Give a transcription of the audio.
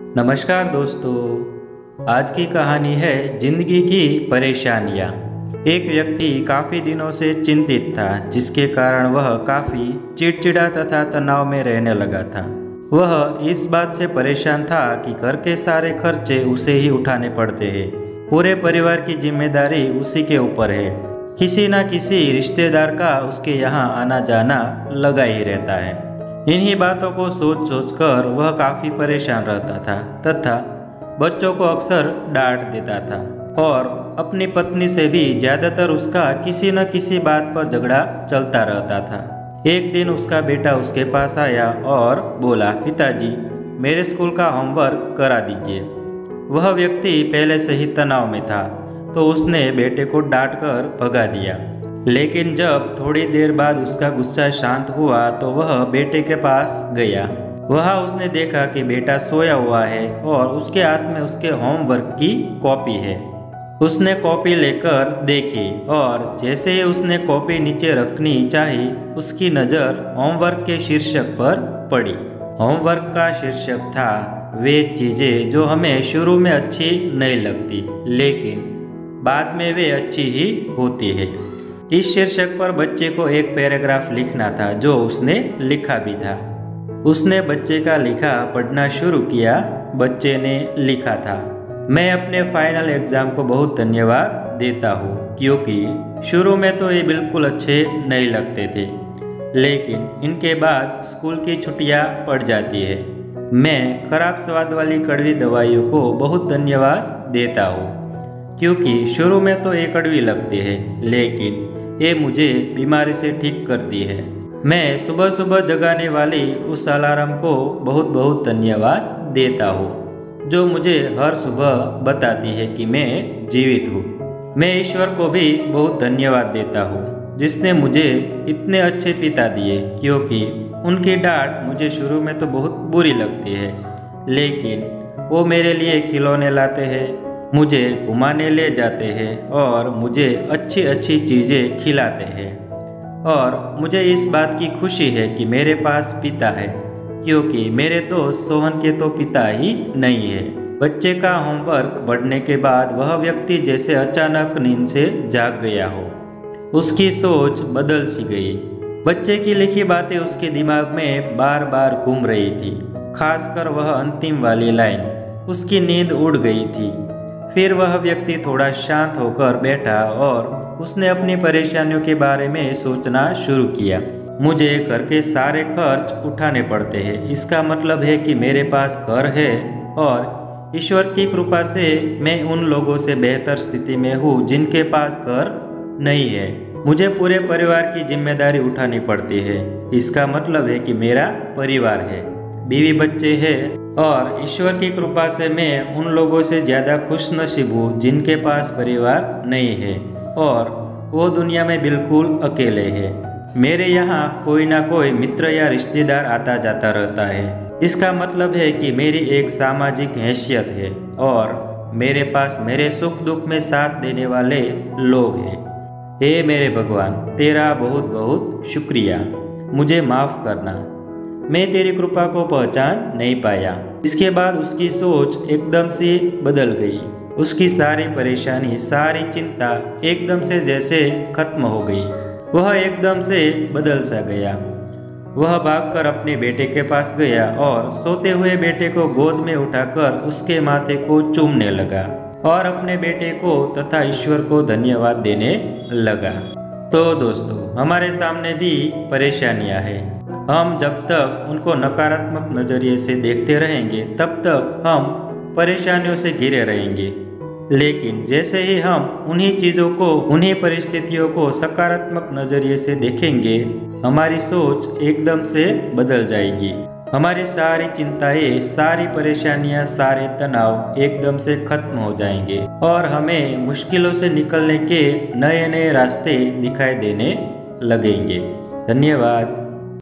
नमस्कार दोस्तों, आज की कहानी है जिंदगी की परेशानियाँ। एक व्यक्ति काफ़ी दिनों से चिंतित था, जिसके कारण वह काफ़ी चिड़चिड़ा तथा तनाव में रहने लगा था। वह इस बात से परेशान था कि घर के सारे खर्चे उसे ही उठाने पड़ते हैं। पूरे परिवार की जिम्मेदारी उसी के ऊपर है। किसी न किसी रिश्तेदार का उसके यहाँ आना जाना लगा ही रहता है। इन्हीं बातों को सोच सोच कर वह काफ़ी परेशान रहता था तथा बच्चों को अक्सर डांट देता था और अपनी पत्नी से भी ज़्यादातर उसका किसी न किसी बात पर झगड़ा चलता रहता था। एक दिन उसका बेटा उसके पास आया और बोला, पिताजी मेरे स्कूल का होमवर्क करा दीजिए। वह व्यक्ति पहले से ही तनाव में था, तो उसने बेटे को डांट कर भगा दिया। लेकिन जब थोड़ी देर बाद उसका गुस्सा शांत हुआ तो वह बेटे के पास गया। वहाँ उसने देखा कि बेटा सोया हुआ है और उसके हाथ में उसके होमवर्क की कॉपी है। उसने कॉपी लेकर देखी और जैसे ही उसने कॉपी नीचे रखनी चाही, उसकी नज़र होमवर्क के शीर्षक पर पड़ी। होमवर्क का शीर्षक था, वे चीज़ें जो हमें शुरू में अच्छी नहीं लगती लेकिन बाद में वे अच्छी ही होती है। इस शीर्षक पर बच्चे को एक पैराग्राफ लिखना था, जो उसने लिखा भी था। उसने बच्चे का लिखा पढ़ना शुरू किया। बच्चे ने लिखा था, मैं अपने फाइनल एग्ज़ाम को बहुत धन्यवाद देता हूँ, क्योंकि शुरू में तो ये बिल्कुल अच्छे नहीं लगते थे, लेकिन इनके बाद स्कूल की छुट्टियाँ पड़ जाती है। मैं खराब स्वाद वाली कड़वी दवाइयों को बहुत धन्यवाद देता हूँ, क्योंकि शुरू में तो ये कड़वी लगती है लेकिन ये मुझे बीमारी से ठीक करती है। मैं सुबह सुबह जगाने वाली उस अलार्म को बहुत बहुत धन्यवाद देता हूँ, जो मुझे हर सुबह बताती है कि मैं जीवित हूँ। मैं ईश्वर को भी बहुत धन्यवाद देता हूँ, जिसने मुझे इतने अच्छे पिता दिए, क्योंकि उनकी डांट मुझे शुरू में तो बहुत बुरी लगती है, लेकिन वो मेरे लिए खिलौने लाते हैं, मुझे घुमाने ले जाते हैं और मुझे अच्छी अच्छी चीज़ें खिलाते हैं। और मुझे इस बात की खुशी है कि मेरे पास पिता है, क्योंकि मेरे दोस्त सोहन के तो पिता ही नहीं है। बच्चे का होमवर्क पढ़ने के बाद वह व्यक्ति जैसे अचानक नींद से जाग गया हो। उसकी सोच बदल सी गई। बच्चे की लिखी बातें उसके दिमाग में बार बार घूम रही थी, खासकर वह अंतिम वाली लाइन। उसकी नींद उड़ गई थी। फिर वह व्यक्ति थोड़ा शांत होकर बैठा और उसने अपनी परेशानियों के बारे में सोचना शुरू किया। मुझे घर के सारे खर्च उठाने पड़ते हैं। इसका मतलब है कि मेरे पास घर है और ईश्वर की कृपा से मैं उन लोगों से बेहतर स्थिति में हूँ जिनके पास घर नहीं है। मुझे पूरे परिवार की जिम्मेदारी उठानी पड़ती है। इसका मतलब है कि मेरा परिवार है, बीवी बच्चे हैं और ईश्वर की कृपा से मैं उन लोगों से ज़्यादा खुशनसीब हूँ जिनके पास परिवार नहीं है और वो दुनिया में बिल्कुल अकेले हैं। मेरे यहाँ कोई ना कोई मित्र या रिश्तेदार आता जाता रहता है। इसका मतलब है कि मेरी एक सामाजिक हैसियत है और मेरे पास मेरे सुख दुख में साथ देने वाले लोग हैं। हे मेरे भगवान, तेरा बहुत बहुत शुक्रिया। मुझे माफ़ करना, मैं तेरी कृपा को पहचान नहीं पाया। इसके बाद उसकी सोच एकदम से बदल गई। उसकी सारी परेशानी, सारी चिंता एकदम से जैसे खत्म हो गई। वह एकदम से बदल सा गया। वह भागकर अपने बेटे के पास गया और सोते हुए बेटे को गोद में उठाकर उसके माथे को चूमने लगा और अपने बेटे को तथा ईश्वर को धन्यवाद देने लगा। तो दोस्तों, हमारे सामने भी परेशानियां हैं। हम जब तक उनको नकारात्मक नज़रिए से देखते रहेंगे, तब तक हम परेशानियों से घिरे रहेंगे। लेकिन जैसे ही हम उन्हीं चीज़ों को, उन्हीं परिस्थितियों को सकारात्मक नज़रिए से देखेंगे, हमारी सोच एकदम से बदल जाएगी। हमारी सारी चिंताएं, सारी परेशानियां, सारे तनाव एकदम से खत्म हो जाएंगे और हमें मुश्किलों से निकलने के नए नए रास्ते दिखाई देने लगेंगे। धन्यवाद।